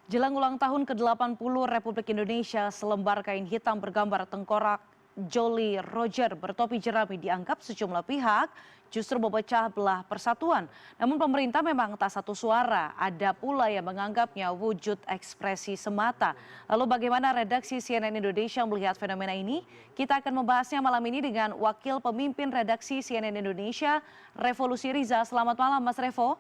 Jelang ulang tahun ke-80 Republik Indonesia, selembar kain hitam bergambar tengkorak Jolly Roger bertopi jerami dianggap sejumlah pihak justru memecah belah persatuan. Namun pemerintah memang tak satu suara, ada pula yang menganggapnya wujud ekspresi semata. Lalu bagaimana redaksi CNN Indonesia melihat fenomena ini? Kita akan membahasnya malam ini dengan Wakil Pemimpin Redaksi CNN Indonesia, Revolusi Riza. Selamat malam Mas Revo.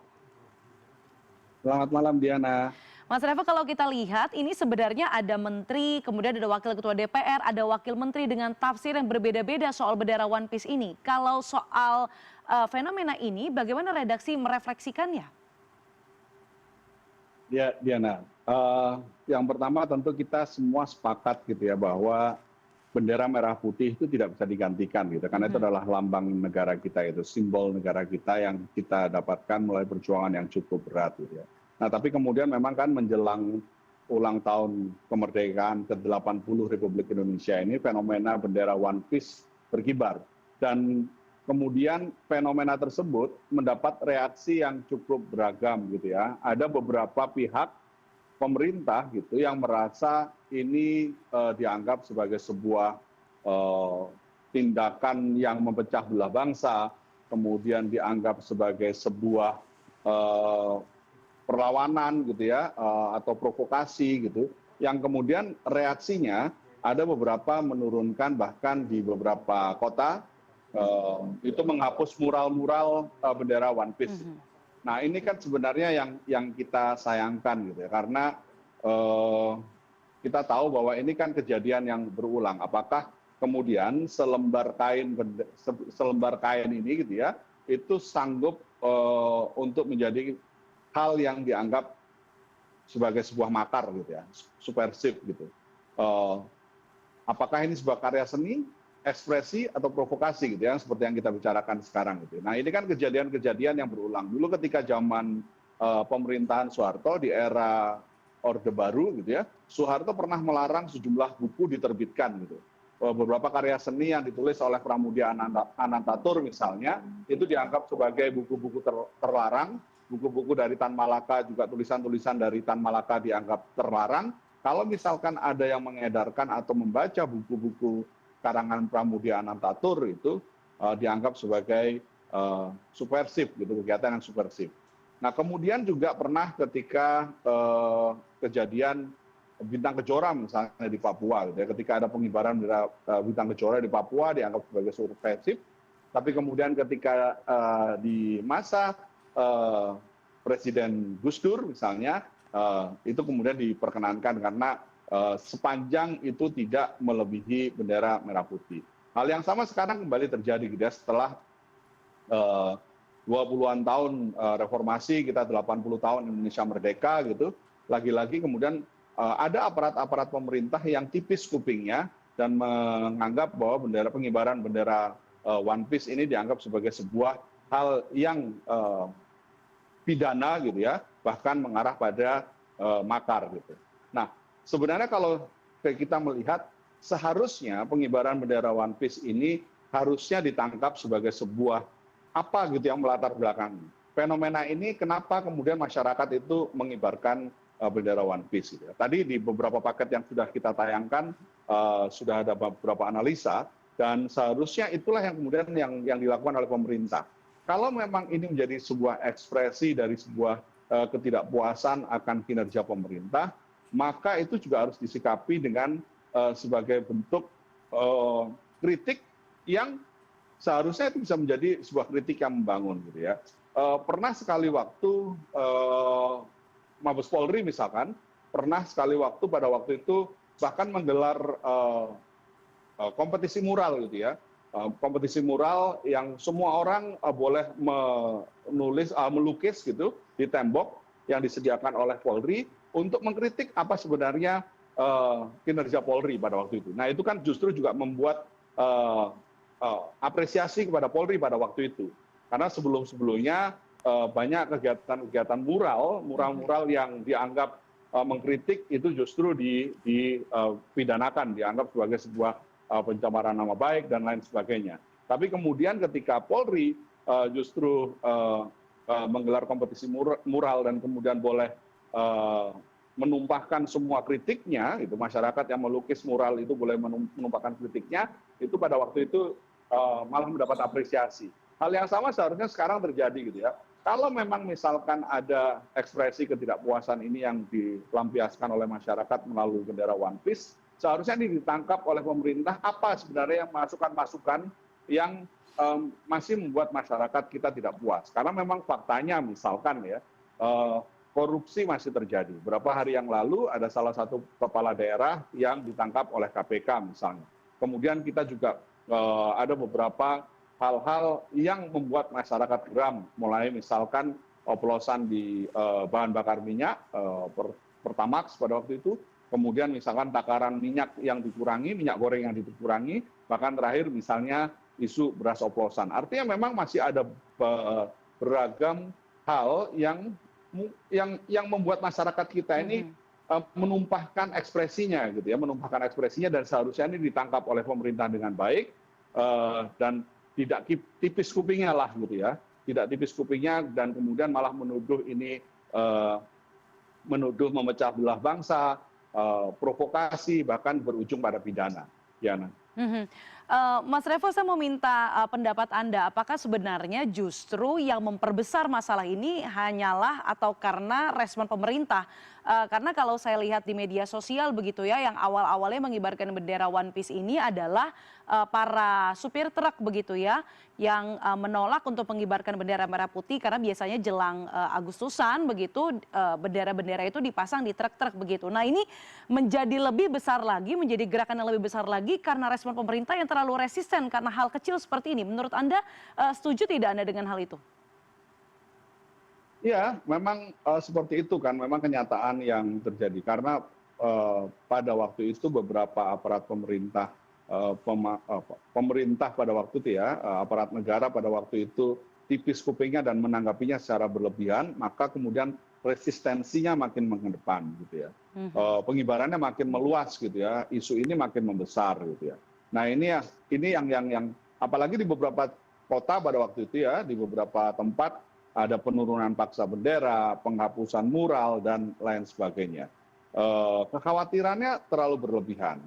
Selamat malam Diana. Mas Revo, kalau kita lihat ini sebenarnya ada menteri, kemudian ada wakil ketua DPR, ada wakil menteri dengan tafsir yang berbeda-beda soal bendera One Piece ini. Kalau soal fenomena ini, bagaimana redaksi merefleksikannya? Ya Diana, yang pertama tentu kita semua sepakat gitu ya bahwa bendera merah putih itu tidak bisa digantikan gitu, karena itu adalah lambang negara kita, itu simbol negara kita yang kita dapatkan melalui perjuangan yang cukup berat gitu ya. Nah tapi kemudian memang kan menjelang ulang tahun kemerdekaan ke-80 Republik Indonesia ini fenomena bendera One Piece berkibar. Dan kemudian fenomena tersebut mendapat reaksi yang cukup beragam gitu ya. Ada beberapa pihak pemerintah gitu yang merasa ini dianggap sebagai sebuah tindakan yang memecah belah bangsa, kemudian dianggap sebagai sebuah perlawanan gitu ya, atau provokasi gitu, yang kemudian reaksinya ada beberapa menurunkan, bahkan di beberapa kota itu menghapus mural-mural bendera One Piece. Nah ini kan sebenarnya yang kita sayangkan gitu ya, karena kita tahu bahwa ini kan kejadian yang berulang. Apakah kemudian selembar kain ini gitu ya, itu sanggup untuk menjadi hal yang dianggap sebagai sebuah makar gitu ya, subversif gitu. Apakah ini sebuah karya seni, ekspresi, atau provokasi gitu ya, seperti yang kita bicarakan sekarang gitu. Nah ini kan kejadian-kejadian yang berulang. Dulu ketika zaman pemerintahan Soeharto di era Orde Baru gitu ya, Soeharto pernah melarang sejumlah buku diterbitkan gitu. Beberapa karya seni yang ditulis oleh Pramudia Anantatur misalnya, itu dianggap sebagai buku-buku terlarang. Buku-buku dari Tan Malaka, juga tulisan-tulisan dari Tan Malaka dianggap terlarang. Kalau misalkan ada yang mengedarkan atau membaca buku-buku karangan Pramudia Anantatur itu dianggap sebagai subversif gitu, kegiatan yang subversif. Nah kemudian juga pernah ketika kejadian Bintang Kejora misalnya di Papua gitu ya, ketika ada pengibaran Bintang Kejora di Papua dianggap sebagai subversif, tapi kemudian ketika di masa Presiden Gus Dur misalnya, itu kemudian diperkenankan karena sepanjang itu tidak melebihi bendera merah putih. Hal yang sama sekarang kembali terjadi gitu ya, setelah 20-an tahun reformasi, kita 80 tahun Indonesia merdeka gitu, lagi-lagi kemudian ada aparat-aparat pemerintah yang tipis kupingnya dan menganggap bahwa pengibaran bendera One Piece ini dianggap sebagai sebuah hal yang pidana gitu ya, bahkan mengarah pada makar gitu. Nah sebenarnya kalau kita melihat, seharusnya pengibaran bendera One Piece ini harusnya ditangkap sebagai sebuah apa gitu yang melatar belakangi fenomena ini. Kenapa kemudian masyarakat itu mengibarkan bendera One Piece gitu ya. Tadi di beberapa paket yang sudah kita tayangkan sudah ada beberapa analisa, dan seharusnya itulah yang kemudian yang dilakukan oleh pemerintah. Kalau memang ini menjadi sebuah ekspresi dari sebuah ketidakpuasan akan kinerja pemerintah, maka itu juga harus disikapi dengan sebagai bentuk kritik yang seharusnya itu bisa menjadi sebuah kritik yang membangun gitu ya. Pernah sekali waktu Mabes Polri misalkan, pernah sekali waktu pada waktu itu bahkan menggelar kompetisi mural gitu ya. Kompetisi mural yang semua orang boleh melukis gitu di tembok yang disediakan oleh Polri untuk mengkritik apa sebenarnya kinerja Polri pada waktu itu. Nah itu kan justru juga membuat apresiasi kepada Polri pada waktu itu, karena sebelum-sebelumnya banyak kegiatan-kegiatan mural yang dianggap mengkritik itu justru dipidanakan, dianggap sebagai sebuah pencemaran nama baik dan lain sebagainya. Tapi kemudian ketika Polri justru menggelar kompetisi mural dan kemudian boleh menumpahkan semua kritiknya, itu masyarakat yang melukis mural itu boleh menumpahkan kritiknya, itu pada waktu itu malah mendapat apresiasi. Hal yang sama seharusnya sekarang terjadi gitu ya. Kalau memang misalkan ada ekspresi ketidakpuasan ini yang dilampiaskan oleh masyarakat melalui bendera One Piece, seharusnya ini ditangkap oleh pemerintah apa sebenarnya yang masukan-masukan yang masih membuat masyarakat kita tidak puas. Karena memang faktanya misalkan ya, korupsi masih terjadi. Beberapa hari yang lalu ada salah satu kepala daerah yang ditangkap oleh KPK misalnya. Kemudian kita juga ada beberapa hal-hal yang membuat masyarakat geram, mulai misalkan oplosan di bahan bakar minyak, Pertamax pada waktu itu, kemudian misalkan takaran minyak yang dikurangi, minyak goreng yang dikurangi, bahkan terakhir misalnya isu beras oplosan. Artinya memang masih ada beragam hal yang membuat masyarakat kita ini menumpahkan ekspresinya gitu ya, menumpahkan ekspresinya, dan seharusnya ini ditangkap oleh pemerintah dengan baik dan tidak tipis kupingnya lah gitu ya, tidak tipis kupingnya dan kemudian malah menuduh ini menuduh memecah belah bangsa, provokasi, bahkan berujung pada pidana. Diana. Mas Revo, saya mau minta pendapat Anda, apakah sebenarnya justru yang memperbesar masalah ini hanyalah atau karena respon pemerintah? Karena kalau saya lihat di media sosial begitu ya, yang awal-awalnya mengibarkan bendera One Piece ini adalah para supir truk begitu ya, yang menolak untuk mengibarkan bendera merah putih karena biasanya jelang Agustusan begitu bendera-bendera itu dipasang di truk-truk begitu. Nah ini menjadi lebih besar lagi, menjadi gerakan yang lebih besar lagi karena respon pemerintah yang terlalu resisten karena hal kecil seperti ini. Menurut Anda setuju tidak Anda dengan hal itu? Ya, memang seperti itu kan, memang kenyataan yang terjadi. Karena pada waktu itu beberapa aparat pemerintah, pemerintah pada waktu itu ya, aparat negara pada waktu itu tipis kupingnya dan menanggapinya secara berlebihan, maka kemudian resistensinya makin mengedepan gitu ya. Pengibarannya makin meluas gitu ya, isu ini makin membesar gitu ya. Nah ini yang apalagi di beberapa kota pada waktu itu ya, di beberapa tempat ada penurunan paksa bendera, penghapusan mural, dan lain sebagainya. Kekhawatirannya terlalu berlebihan.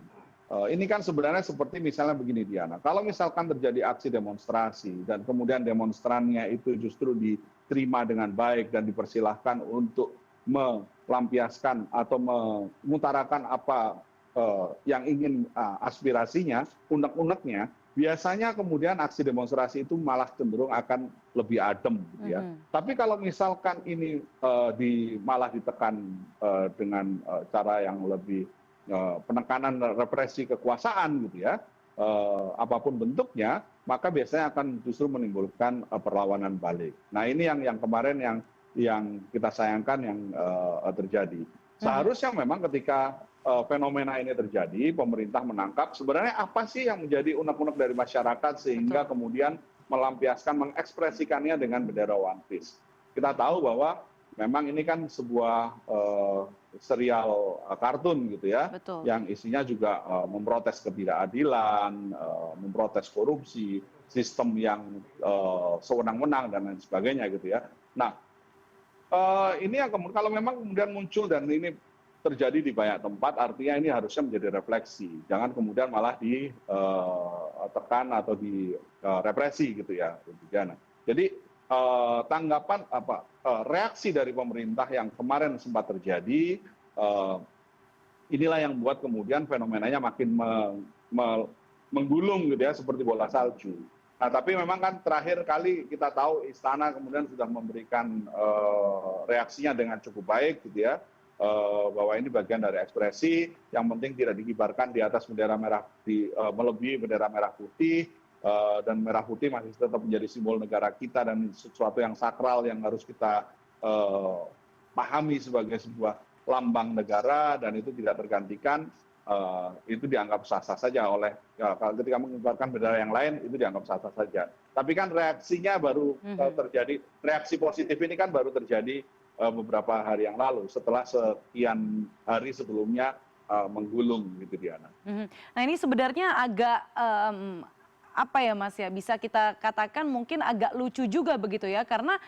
Ini kan sebenarnya seperti misalnya begini Diana, kalau misalkan terjadi aksi demonstrasi dan kemudian demonstrannya itu justru diterima dengan baik dan dipersilahkan untuk melampiaskan atau mengutarakan apa yang ingin aspirasinya, unek-uneknya, biasanya kemudian aksi demonstrasi itu malah cenderung akan lebih adem gitu ya. Tapi kalau misalkan ini malah ditekan dengan cara yang lebih penekanan represi kekuasaan gitu ya, apapun bentuknya, maka biasanya akan justru menimbulkan perlawanan balik. Nah ini yang kemarin yang kita sayangkan yang terjadi. Seharusnya memang ketika fenomena ini terjadi, pemerintah menangkap sebenarnya apa sih yang menjadi unek-unek dari masyarakat sehingga kemudian melampiaskan, mengekspresikannya dengan bendera One Piece. Kita tahu bahwa memang ini kan sebuah serial kartun gitu ya, yang isinya juga memprotes ketidakadilan, memprotes korupsi, sistem yang sewenang-wenang dan lain sebagainya gitu ya. Nah, ini yang kalau memang kemudian muncul dan ini terjadi di banyak tempat, artinya ini harusnya menjadi refleksi. Jangan kemudian malah ditekan atau direpresi gitu ya. Jadi tanggapan reaksi dari pemerintah yang kemarin sempat terjadi, inilah yang membuat kemudian fenomenanya makin menggulung gitu ya, seperti bola salju. Nah tapi memang kan terakhir kali kita tahu istana kemudian sudah memberikan reaksinya dengan cukup baik gitu ya, bahwa ini bagian dari ekspresi, yang penting tidak dikibarkan di atas bendera merah melebihi bendera merah putih, dan merah putih masih tetap menjadi simbol negara kita dan sesuatu yang sakral yang harus kita pahami sebagai sebuah lambang negara, dan itu tidak tergantikan. Itu dianggap sah-sah saja oleh ketika mengibarkan bendera yang lain, itu dianggap sah-sah saja. Tapi kan reaksinya baru terjadi, reaksi positif ini kan baru terjadi beberapa hari yang lalu setelah sekian hari sebelumnya menggulung gitu Diana. Nah ini sebenarnya agak apa ya Mas ya, bisa kita katakan mungkin agak lucu juga begitu ya, karena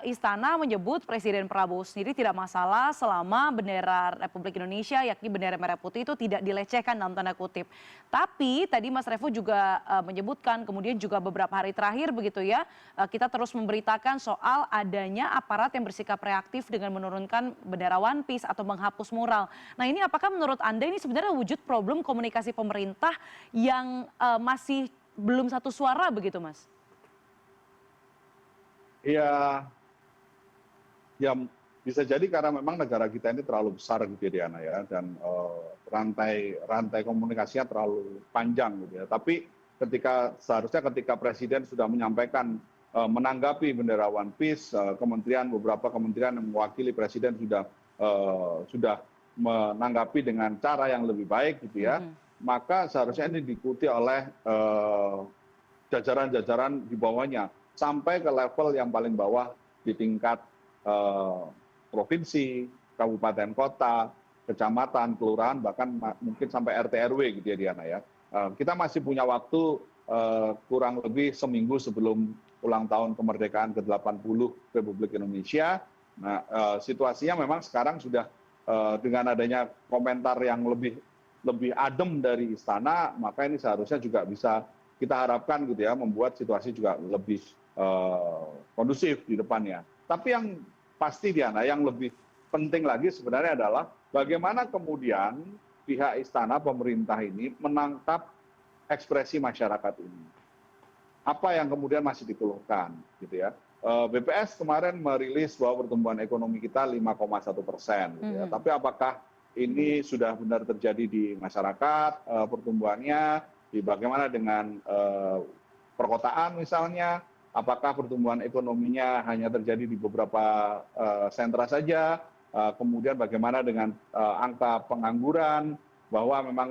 Istana menyebut Presiden Prabowo sendiri tidak masalah selama bendera Republik Indonesia yakni bendera merah putih itu tidak dilecehkan dalam tanda kutip. Tapi tadi Mas Revo juga menyebutkan kemudian juga beberapa hari terakhir begitu ya, kita terus memberitakan soal adanya aparat yang bersikap reaktif dengan menurunkan bendera One Piece atau menghapus mural. Nah ini apakah menurut Anda ini sebenarnya wujud problem komunikasi pemerintah yang masih belum satu suara begitu Mas? Ya, ya bisa jadi karena memang negara kita ini terlalu besar gitu ya Diana ya, dan rantai komunikasinya terlalu panjang gitu ya. Tapi seharusnya ketika Presiden sudah menyampaikan menanggapi bendera One Piece, beberapa kementerian yang mewakili Presiden sudah menanggapi dengan cara yang lebih baik gitu ya, maka seharusnya ini diikuti oleh jajaran-jajaran di bawahnya sampai ke level yang paling bawah di tingkat provinsi, kabupaten kota, kecamatan, kelurahan, bahkan mungkin sampai RT RW gitu ya Diana ya. Kita masih punya waktu kurang lebih seminggu sebelum ulang tahun kemerdekaan ke-80 Republik Indonesia. Nah, situasinya memang sekarang sudah dengan adanya komentar yang lebih adem dari Istana, maka ini seharusnya juga bisa kita harapkan gitu ya, membuat situasi juga lebih kondusif di depannya. Tapi yang pasti Diana, yang lebih penting lagi sebenarnya adalah bagaimana kemudian pihak Istana, pemerintah ini menangkap ekspresi masyarakat ini. Apa yang kemudian masih dikeluhkan gitu ya. BPS kemarin merilis bahwa pertumbuhan ekonomi kita 5,1%. Gitu ya. Tapi apakah ini sudah benar terjadi di masyarakat pertumbuhannya? Bagaimana dengan perkotaan misalnya? Apakah pertumbuhan ekonominya hanya terjadi di beberapa sentra saja? Kemudian bagaimana dengan angka pengangguran? Bahwa memang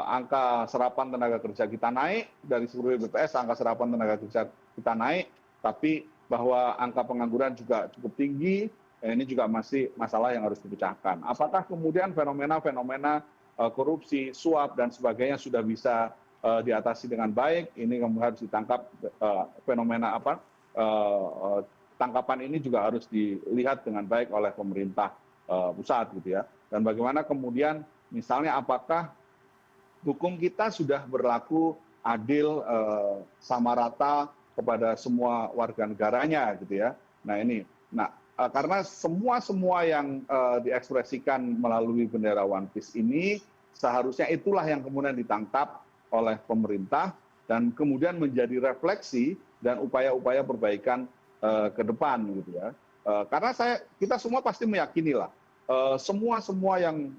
angka serapan tenaga kerja kita naik dari seluruh BPS, angka serapan tenaga kerja kita naik, tapi bahwa angka pengangguran juga cukup tinggi. Ini juga masih masalah yang harus dipecahkan. Apakah kemudian fenomena-fenomena korupsi, suap dan sebagainya sudah bisa diatasi dengan baik? Ini kemudian harus ditangkap, fenomena tangkapan ini juga harus dilihat dengan baik oleh pemerintah pusat gitu ya. Dan bagaimana kemudian misalnya apakah hukum kita sudah berlaku adil, sama rata kepada semua warga negaranya gitu ya. Nah ini, karena semua yang diekspresikan melalui bendera One Piece ini seharusnya itulah yang kemudian ditangkap oleh pemerintah dan kemudian menjadi refleksi dan upaya-upaya perbaikan ke depan gitu ya. Karena kita semua pasti meyakini lah, semua yang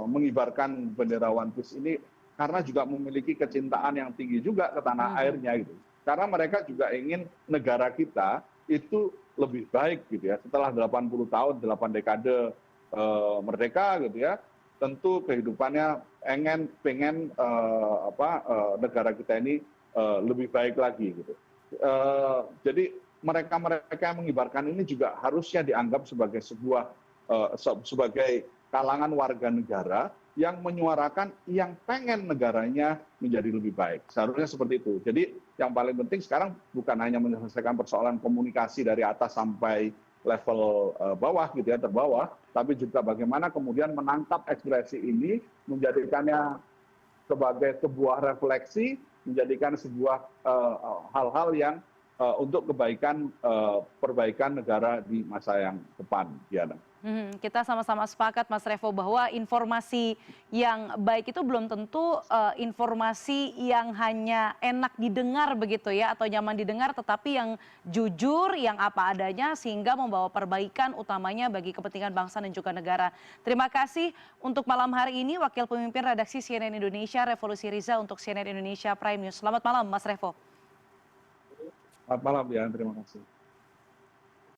mengibarkan bendera One Piece ini karena juga memiliki kecintaan yang tinggi juga ke tanah airnya gitu. Karena mereka juga ingin negara kita itu lebih baik gitu ya. Setelah 80 tahun, 8 dekade merdeka gitu ya, tentu kehidupannya pengen negara kita ini lebih baik lagi gitu. Jadi mereka yang mengibarkan ini juga harusnya dianggap sebagai sebagai kalangan warga negara yang menyuarakan yang pengen negaranya menjadi lebih baik. Seharusnya seperti itu. Jadi yang paling penting sekarang bukan hanya menyelesaikan persoalan komunikasi dari atas sampai level bawah gitu ya, terbawah, tapi juga bagaimana kemudian menangkap ekspresi ini, menjadikannya sebagai sebuah refleksi, menjadikan sebuah hal-hal yang untuk perbaikan negara di masa yang depan, Diana. Kita sama-sama sepakat Mas Revo bahwa informasi yang baik itu belum tentu informasi yang hanya enak didengar begitu ya atau nyaman didengar, tetapi yang jujur, yang apa adanya sehingga membawa perbaikan utamanya bagi kepentingan bangsa dan juga negara. Terima kasih untuk malam hari ini Wakil Pemimpin Redaksi CNN Indonesia Revolusi Riza untuk CNN Indonesia Prime News. Selamat malam Mas Revo. Selamat malam, Diana. Terima kasih.